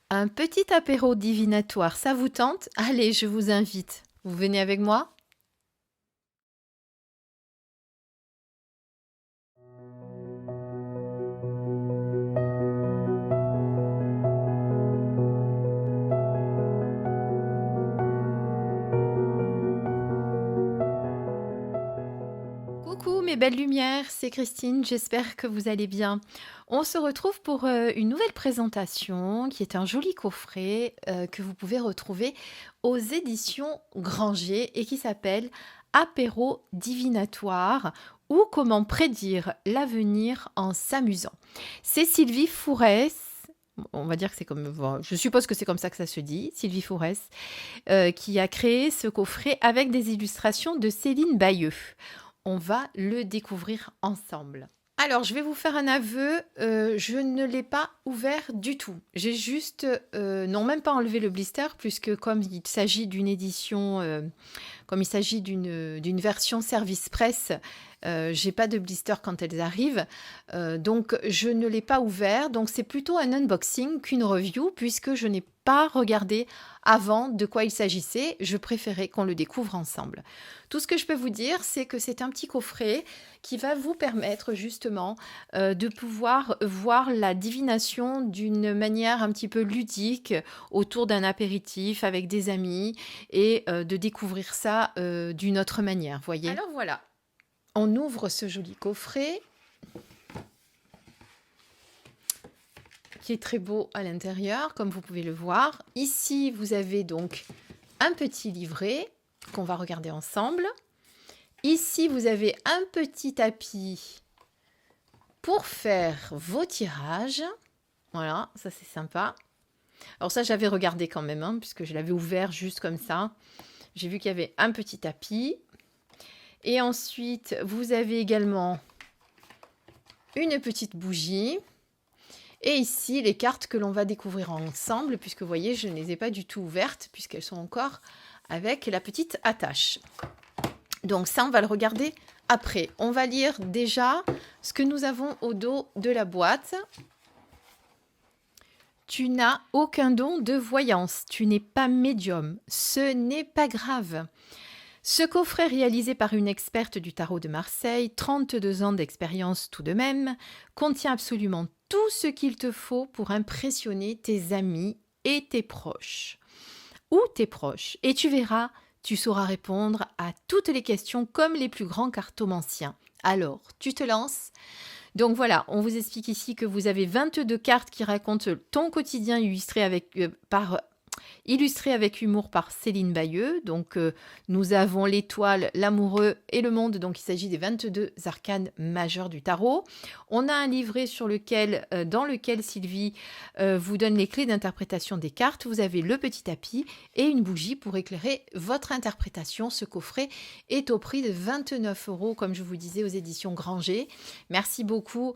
Un petit apéro divinatoire, ça vous tente? Allez, je vous invite. Vous venez avec moi? Coucou mes belles lumières, c'est Christine, j'espère que vous allez bien. On se retrouve pour une nouvelle présentation qui est un joli coffret que vous pouvez retrouver aux éditions Granger et qui s'appelle Apéro divinatoire ou comment prédire l'avenir en s'amusant. C'est Sylvie Fourès. On va dire que c'est comme, bon, je suppose que c'est comme ça que ça se dit, Sylvie Fourès, qui a créé ce coffret avec des illustrations de Céline Bayeux. On va le découvrir ensemble. Alors, je vais vous faire un aveu, je ne l'ai pas ouvert du tout. J'ai juste, non, même pas enlevé le blister, puisque comme il s'agit d'une édition, comme il s'agit d'une version service presse, j'ai pas de blister quand elles arrivent, donc je ne l'ai pas ouvert. Donc c'est plutôt un unboxing qu'une review, puisque je n'ai pas regardé avant de quoi il s'agissait. Je préférais qu'on le découvre ensemble. Tout ce que je peux vous dire, c'est que c'est un petit coffret qui va vous permettre justement de pouvoir voir la divination d'une manière un petit peu ludique autour d'un apéritif avec des amis et de découvrir ça d'une autre manière, voyez. Alors voilà, on ouvre ce joli coffret qui est très beau à l'intérieur, comme vous pouvez le voir. Ici, vous avez donc un petit livret qu'on va regarder ensemble. Ici, vous avez un petit tapis pour faire vos tirages. Voilà, ça c'est sympa. Alors ça, j'avais regardé quand même, hein, puisque je l'avais ouvert juste comme ça. J'ai vu qu'il y avait un petit tapis. Et ensuite, vous avez également une petite bougie. Et ici, les cartes que l'on va découvrir ensemble, puisque vous voyez, je ne les ai pas du tout ouvertes, puisqu'elles sont encore avec la petite attache. Donc ça, on va le regarder après. On va lire déjà ce que nous avons au dos de la boîte. Tu n'as aucun don de voyance, tu n'es pas médium, ce n'est pas grave. Ce coffret réalisé par une experte du tarot de Marseille, 32 ans d'expérience tout de même, contient absolument tout ce qu'il te faut pour impressionner tes amis et tes proches. Ou tes proches. Et tu verras, tu sauras répondre à toutes les questions comme les plus grands cartomanciens. Alors, tu te lances ? Donc voilà, on vous explique ici que vous avez 22 cartes qui racontent ton quotidien illustré avec humour par Céline Bayeux. Donc nous avons l'étoile, l'amoureux et le monde. Donc il s'agit des 22 arcanes majeurs du tarot. On a un livret dans lequel Sylvie vous donne les clés d'interprétation des cartes. Vous avez le petit tapis et une bougie pour éclairer votre interprétation. Ce coffret est au prix de 29 € comme je vous disais aux éditions Granger. Merci beaucoup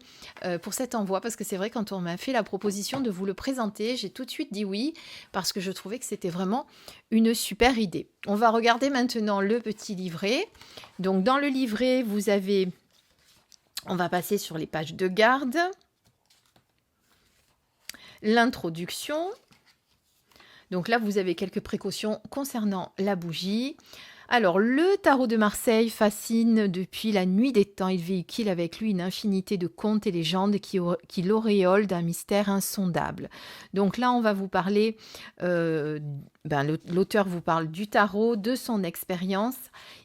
pour cet envoi parce que c'est vrai quand on m'a fait la proposition de vous le présenter, j'ai tout de suite dit oui parce que je trouvais que c'était vraiment une super idée. On va regarder maintenant le petit livret. Donc dans le livret, on va passer sur les pages de garde, l'introduction. Donc là, vous avez quelques précautions concernant la bougie. Alors, le tarot de Marseille fascine depuis la nuit des temps. Il véhicule avec lui une infinité de contes et légendes qui l'auréolent d'un mystère insondable. Donc là, on va vous parler, l'auteur vous parle du tarot, de son expérience.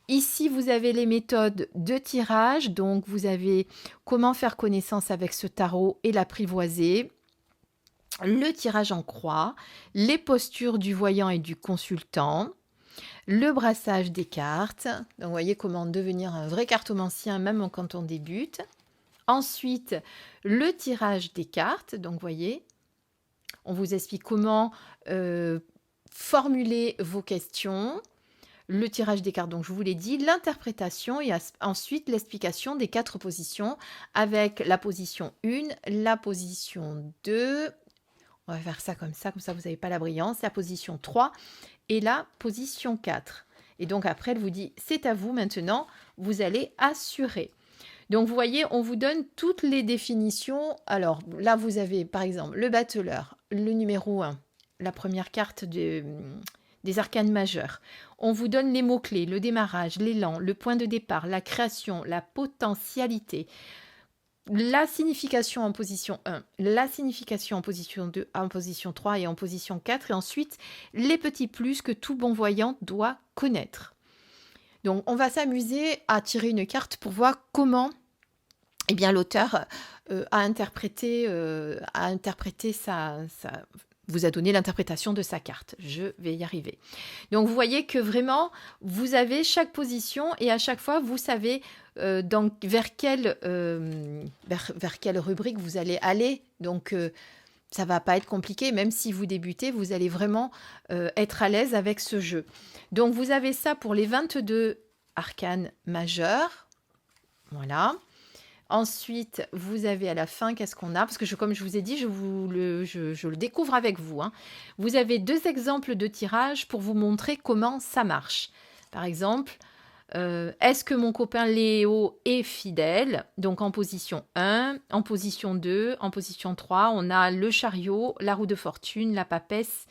Ici, vous avez les méthodes de tirage. Donc, vous avez comment faire connaissance avec ce tarot et l'apprivoiser. Le tirage en croix, les postures du voyant et du consultant, le brassage des cartes. Donc, vous voyez comment devenir un vrai cartomancien même quand on débute. Ensuite, le tirage des cartes. Donc, vous voyez, on vous explique comment formuler vos questions. Le tirage des cartes, donc je vous l'ai dit, l'interprétation et ensuite l'explication des 4 positions avec la position 1, la position 2. On va faire ça, comme ça vous n'avez pas la brillance. La position 3 et la position 4. Et donc après, elle vous dit, c'est à vous maintenant, vous allez assurer. Donc vous voyez, on vous donne toutes les définitions. Alors là, vous avez par exemple le battleur, le numéro 1, la première carte des arcanes majeurs. On vous donne les mots-clés, le démarrage, l'élan, le point de départ, la création, la potentialité, la signification en position 1, la signification en position 2, en position 3 et en position 4, et ensuite les petits plus que tout bon voyant doit connaître. Donc on va s'amuser à tirer une carte pour voir comment l'auteur a interprété vous a donné l'interprétation de sa carte. Je vais y arriver. Donc vous voyez que vraiment, vous avez chaque position et à chaque fois, vous savez vers quelle rubrique vous allez aller. Donc ça va pas être compliqué, même si vous débutez, vous allez vraiment être à l'aise avec ce jeu. Donc vous avez ça pour les 22 arcanes majeures. Voilà. Ensuite, vous avez à la fin, qu'est-ce qu'on a? Parce que comme je vous ai dit, je le découvre avec vous. Vous avez 2 exemples de tirage pour vous montrer comment ça marche. Par exemple, est-ce que mon copain Léo est fidèle? Donc en position 1, en position 2, en position 3, on a le chariot, la roue de fortune, la papesse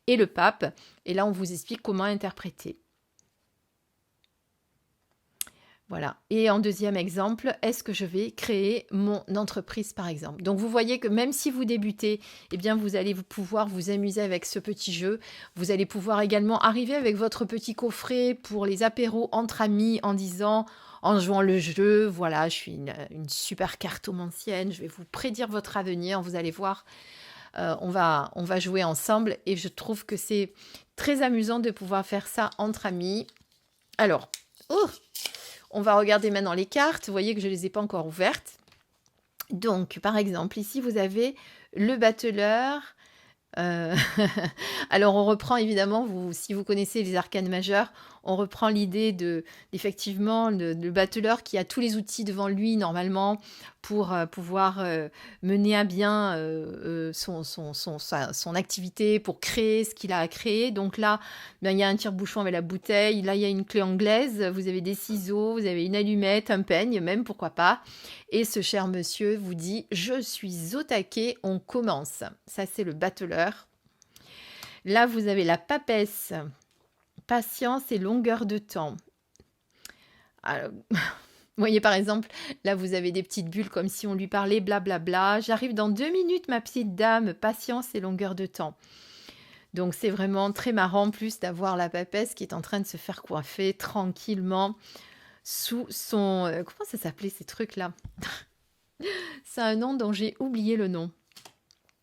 et le pape. Et là, on vous explique comment interpréter. Voilà. Et en deuxième exemple, est-ce que je vais créer mon entreprise, par exemple? Donc, vous voyez que même si vous débutez, vous allez pouvoir vous amuser avec ce petit jeu. Vous allez pouvoir également arriver avec votre petit coffret pour les apéros entre amis en jouant le jeu, voilà, je suis une super cartomancienne, je vais vous prédire votre avenir, vous allez voir. On va jouer ensemble et je trouve que c'est très amusant de pouvoir faire ça entre amis. Alors, on va regarder maintenant les cartes. Vous voyez que je ne les ai pas encore ouvertes. Donc, par exemple, ici, vous avez le battleur. Alors, on reprend évidemment, si vous connaissez les arcanes majeures, on reprend l'idée effectivement, le battleur qui a tous les outils devant lui, normalement, pour pouvoir mener à bien son activité, pour créer ce qu'il a à créer. Donc là, il y a un tire-bouchon avec la bouteille, là, il y a une clé anglaise, vous avez des ciseaux, vous avez une allumette, un peigne même, pourquoi pas. Et ce cher monsieur vous dit « Je suis au taquet, on commence ». Ça, c'est le battleur. Là, vous avez la papesse, patience et longueur de temps. Alors, vous voyez, par exemple, là, vous avez des petites bulles comme si on lui parlait blablabla. J'arrive dans 2 minutes, ma petite dame, patience et longueur de temps. Donc, c'est vraiment très marrant, en plus, d'avoir la papesse qui est en train de se faire coiffer tranquillement sous son... comment ça s'appelait, ces trucs-là? C'est un nom dont j'ai oublié le nom.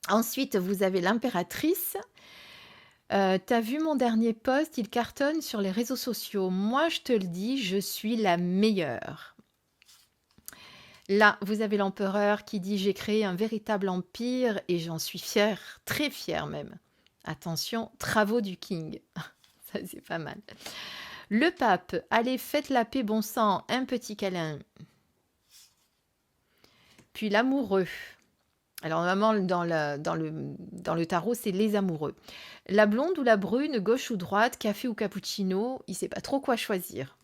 Ensuite, vous avez l'impératrice. T'as vu mon dernier post, il cartonne sur les réseaux sociaux. Moi, je te le dis, je suis la meilleure. Là, vous avez l'empereur qui dit « J'ai créé un véritable empire et j'en suis fière, très fière même. » Attention, travaux du king. Ça, c'est pas mal. Le pape, allez, faites la paix, bon sang, un petit câlin. Puis l'amoureux. Alors, normalement, dans le tarot, c'est les amoureux. La blonde ou la brune, gauche ou droite, café ou cappuccino, il ne sait pas trop quoi choisir.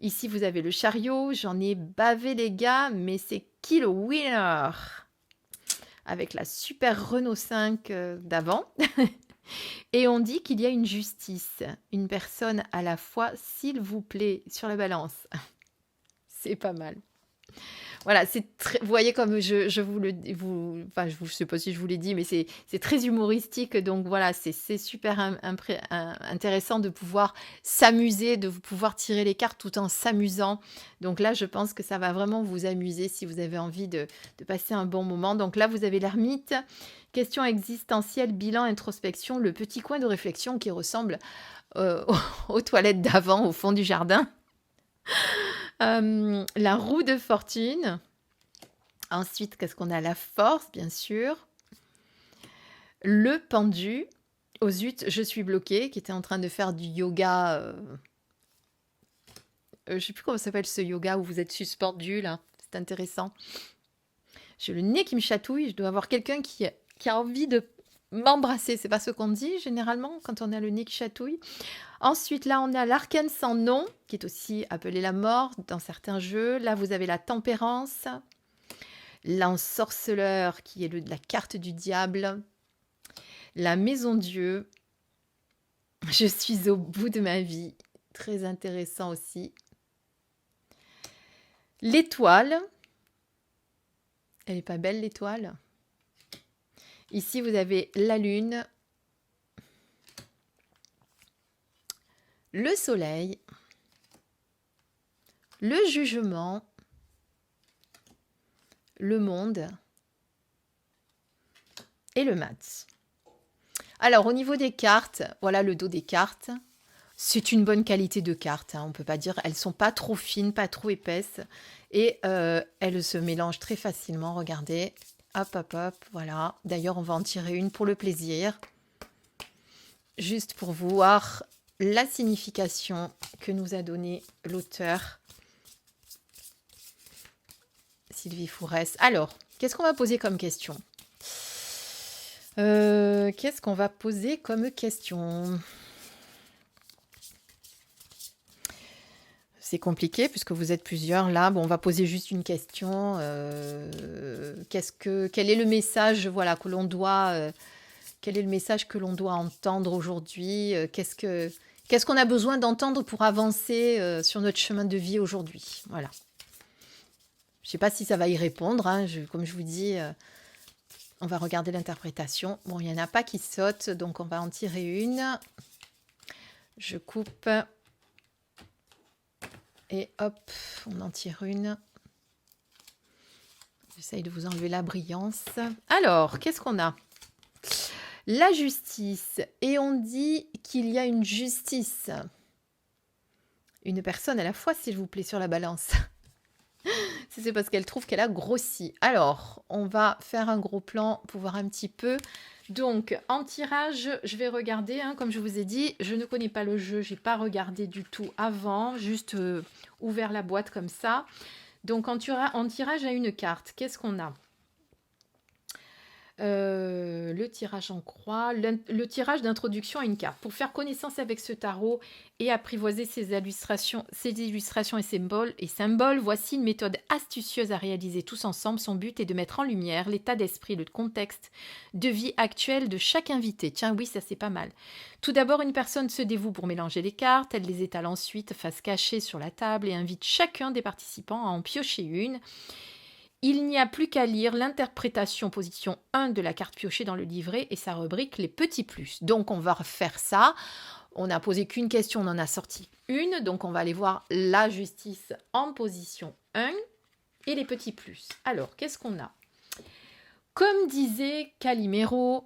Ici, vous avez le chariot. J'en ai bavé, les gars, mais c'est qui le winner? Avec la super Renault 5 d'avant. Et on dit qu'il y a une justice. Une personne à la fois, s'il vous plaît, sur la balance. C'est pas mal. Voilà, vous voyez comme je sais pas si je vous l'ai dit, mais c'est très humoristique. Donc voilà, c'est super intéressant de pouvoir s'amuser, de pouvoir tirer les cartes tout en s'amusant. Donc là, je pense que ça va vraiment vous amuser si vous avez envie de passer un bon moment. Donc là, vous avez l'ermite, question existentielle, bilan, introspection, le petit coin de réflexion qui ressemble aux toilettes d'avant au fond du jardin. La roue de fortune. Ensuite, qu'est-ce qu'on a? La force, bien sûr. Le pendu. Oh zut, je suis bloquée, qui était en train de faire du yoga. Je ne sais plus comment s'appelle ce yoga où vous êtes suspendu, là. C'est intéressant. J'ai le nez qui me chatouille. Je dois avoir quelqu'un qui a envie de m'embrasser. C'est pas ce qu'on dit, généralement, quand on a le nez qui chatouille. Ensuite, là, on a l'arcane sans nom, qui est aussi appelé la mort dans certains jeux. Là, vous avez la tempérance, l'ensorceleur, qui est la carte du diable, La maison Dieu. Je suis au bout de ma vie. Très intéressant aussi. L'étoile. Elle n'est pas belle, l'étoile? Ici, vous avez la lune. Le soleil. Le jugement. Le monde. Et le mat. Alors, au niveau des cartes, voilà le dos des cartes. C'est une bonne qualité de carte, hein, on ne peut pas dire. Elles ne sont pas trop fines, pas trop épaisses. Et elles se mélangent très facilement. Regardez. Hop, hop, hop. Voilà. D'ailleurs, on va en tirer une pour le plaisir. Juste pour voir la signification que nous a donnée l'auteur. Sylvie Fourès. Alors, qu'est-ce qu'on va poser comme question? Qu'est-ce qu'on va poser comme question? C'est compliqué puisque vous êtes plusieurs là. Bon, on va poser juste une question. Quel est le message, voilà, que l'on doit, quel est le message que l'on doit entendre aujourd'hui? Qu'est-ce qu'on a besoin d'entendre pour avancer sur notre chemin de vie aujourd'hui? Voilà. Je ne sais pas si ça va y répondre, hein. Comme je vous dis, on va regarder l'interprétation. Bon, il n'y en a pas qui sautent, donc on va en tirer une. Je coupe. Et hop, on en tire une. J'essaye de vous enlever la brillance. Alors, qu'est-ce qu'on a? La justice. Et on dit qu'il y a une justice. Une personne à la fois, s'il vous plaît, sur la balance. C'est parce qu'elle trouve qu'elle a grossi. Alors, on va faire un gros plan pour voir un petit peu. Donc, en tirage, je vais regarder, hein, comme je vous ai dit, je ne connais pas le jeu, je n'ai pas regardé du tout avant, juste ouvert la boîte comme ça. Donc, en tirage à une carte, qu'est-ce qu'on a? Le tirage en croix, le tirage d'introduction à une carte. Pour faire connaissance avec ce tarot et apprivoiser ses illustrations et symboles, voici une méthode astucieuse à réaliser tous ensemble. Son but est de mettre en lumière l'état d'esprit, le contexte de vie actuel de chaque invité. Tiens, oui, ça c'est pas mal. Tout d'abord, une personne se dévoue pour mélanger les cartes. Elle les étale ensuite face cachée sur la table et invite chacun des participants à en piocher une. Il n'y a plus qu'à lire l'interprétation position 1 de la carte piochée dans le livret et sa rubrique les petits plus. Donc on va refaire ça. On n'a posé qu'une question, on en a sorti une. Donc on va aller voir la justice en position 1 et les petits plus. Alors, qu'est-ce qu'on a? Comme disait Calimero,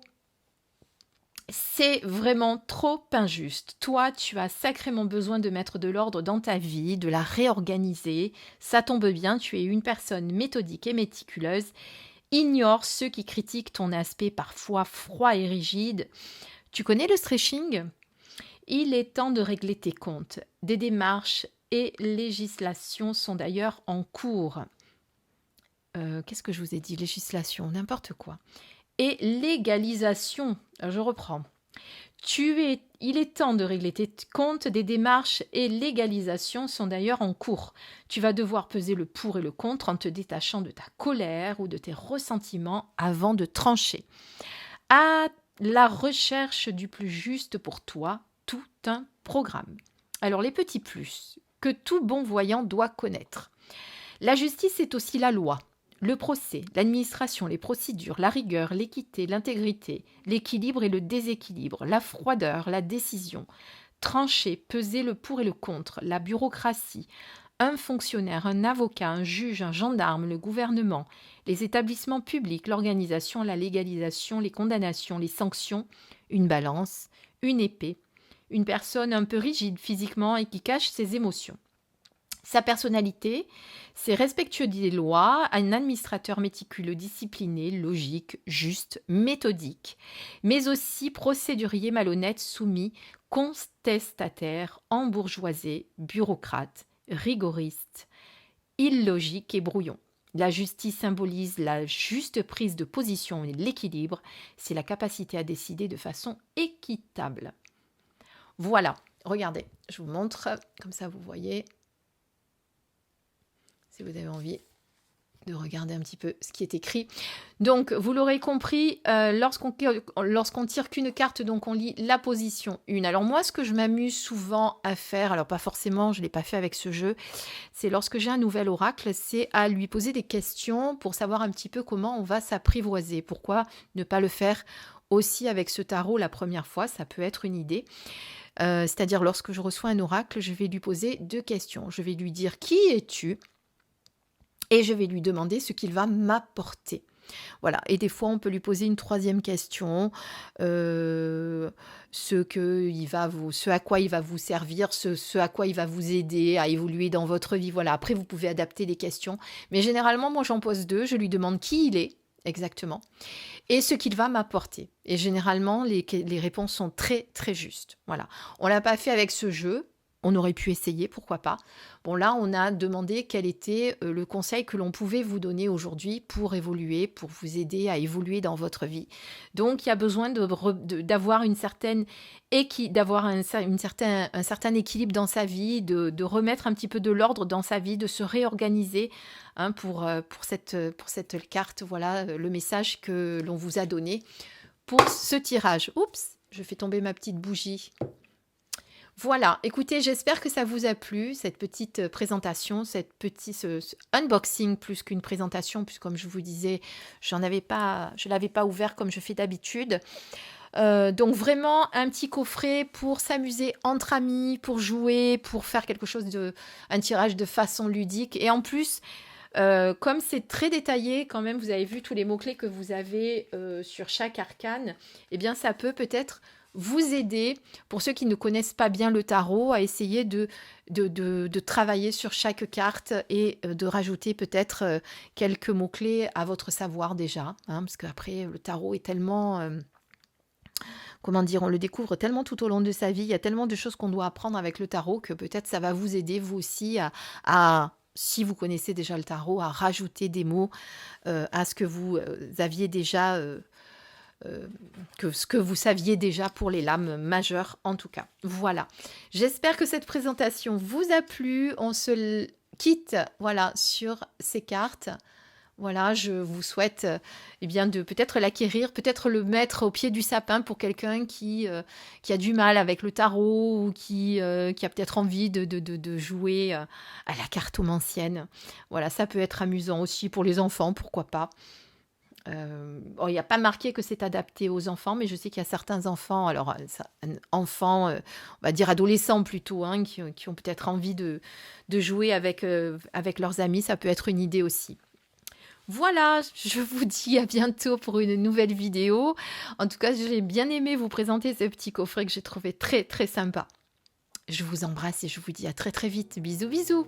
c'est vraiment trop injuste. Toi, tu as sacrément besoin de mettre de l'ordre dans ta vie, de la réorganiser. Ça tombe bien, tu es une personne méthodique et méticuleuse. Ignore ceux qui critiquent ton aspect parfois froid et rigide. Tu connais le stretching? Il est temps de régler tes comptes. Des démarches et législations sont d'ailleurs en cours. Qu'est-ce que je vous ai dit? Législation, n'importe quoi. Et légalisation. Je reprends. Il est temps de régler tes comptes, des démarches et légalisation sont d'ailleurs en cours. Tu vas devoir peser le pour et le contre en te détachant de ta colère ou de tes ressentiments avant de trancher. À la recherche du plus juste pour toi, tout un programme. Alors les petits plus que tout bon voyant doit connaître. La justice est aussi la loi. Le procès, l'administration, les procédures, la rigueur, l'équité, l'intégrité, l'équilibre et le déséquilibre, la froideur, la décision, trancher, peser le pour et le contre, la bureaucratie, un fonctionnaire, un avocat, un juge, un gendarme, le gouvernement, les établissements publics, l'organisation, la légalisation, les condamnations, les sanctions, une balance, une épée, une personne un peu rigide physiquement et qui cache ses émotions. Sa personnalité, c'est respectueux des lois, un administrateur méticuleux, discipliné, logique, juste, méthodique, mais aussi procédurier malhonnête, soumis, contestataire, embourgeoisé, bureaucrate, rigoriste, illogique et brouillon. La justice symbolise la juste prise de position et l'équilibre, c'est la capacité à décider de façon équitable. Voilà, regardez, je vous montre, comme ça vous voyez. Si vous avez envie, de regarder un petit peu ce qui est écrit. Donc, vous l'aurez compris, lorsqu'on tire qu'une carte, donc on lit la position 1. Alors moi, ce que je m'amuse souvent à faire, alors pas forcément, je ne l'ai pas fait avec ce jeu, c'est lorsque j'ai un nouvel oracle, c'est à lui poser des questions pour savoir un petit peu comment on va s'apprivoiser. Pourquoi ne pas le faire aussi avec ce tarot la première fois? Ça peut être une idée. C'est-à-dire, lorsque je reçois un oracle, je vais lui poser 2 questions. Je vais lui dire: «Qui es-tu?» et je vais lui demander ce qu'il va m'apporter. Voilà, et des fois, on peut lui poser une 3e question, ce à quoi il va vous servir, ce à quoi il va vous aider à évoluer dans votre vie. Voilà, après, vous pouvez adapter les questions. Mais généralement, moi, j'en pose 2. Je lui demande qui il est, exactement, et ce qu'il va m'apporter. Et généralement, les réponses sont très, très justes. Voilà. On ne l'a pas fait avec ce jeu. On aurait pu essayer, pourquoi pas. Bon, là, on a demandé quel était le conseil que l'on pouvait vous donner aujourd'hui pour évoluer, pour vous aider à évoluer dans votre vie. Donc, il y a besoin d'avoir un certain équilibre dans sa vie, de remettre un petit peu de l'ordre dans sa vie, de se réorganiser, hein, pour cette carte. Voilà le message que l'on vous a donné pour ce tirage. Oups, je fais tomber ma petite bougie. Voilà, écoutez, j'espère que ça vous a plu, cette petite présentation, ce unboxing plus qu'une présentation, puisque comme je vous disais, je l'avais pas ouvert comme je fais d'habitude. Donc vraiment un petit coffret pour s'amuser entre amis, pour jouer, pour faire un tirage de façon ludique. Et en plus, comme c'est très détaillé, quand même, vous avez vu tous les mots-clés que vous avez sur chaque arcane, eh bien ça peut-être vous aider, pour ceux qui ne connaissent pas bien le tarot, à essayer de travailler sur chaque carte et de rajouter peut-être quelques mots-clés à votre savoir déjà, hein, parce qu'après, le tarot est tellement... comment dire, on le découvre tellement tout au long de sa vie, il y a tellement de choses qu'on doit apprendre avec le tarot que peut-être ça va vous aider, vous aussi, si vous connaissez déjà le tarot, à rajouter des mots à ce que vous aviez déjà... ce que vous saviez déjà pour les lames majeures en tout cas. Voilà, j'espère que cette présentation vous a plu. On se quitte voilà sur ces cartes. Voilà, je vous souhaite eh bien de peut-être l'acquérir, peut-être le mettre au pied du sapin pour quelqu'un qui a du mal avec le tarot ou qui a peut-être envie de jouer à la cartomancienne. Voilà, ça peut être amusant aussi pour les enfants, pourquoi pas. Bon, il n'y a pas marqué que c'est adapté aux enfants, mais je sais qu'il y a certains enfants, alors enfants, on va dire adolescents plutôt, hein, qui ont peut-être envie de jouer avec leurs amis, ça peut être une idée aussi. Voilà, je vous dis à bientôt pour une nouvelle vidéo. En tout cas, j'ai bien aimé vous présenter ce petit coffret que j'ai trouvé très très sympa. Je vous embrasse et je vous dis à très très vite. Bisous bisous.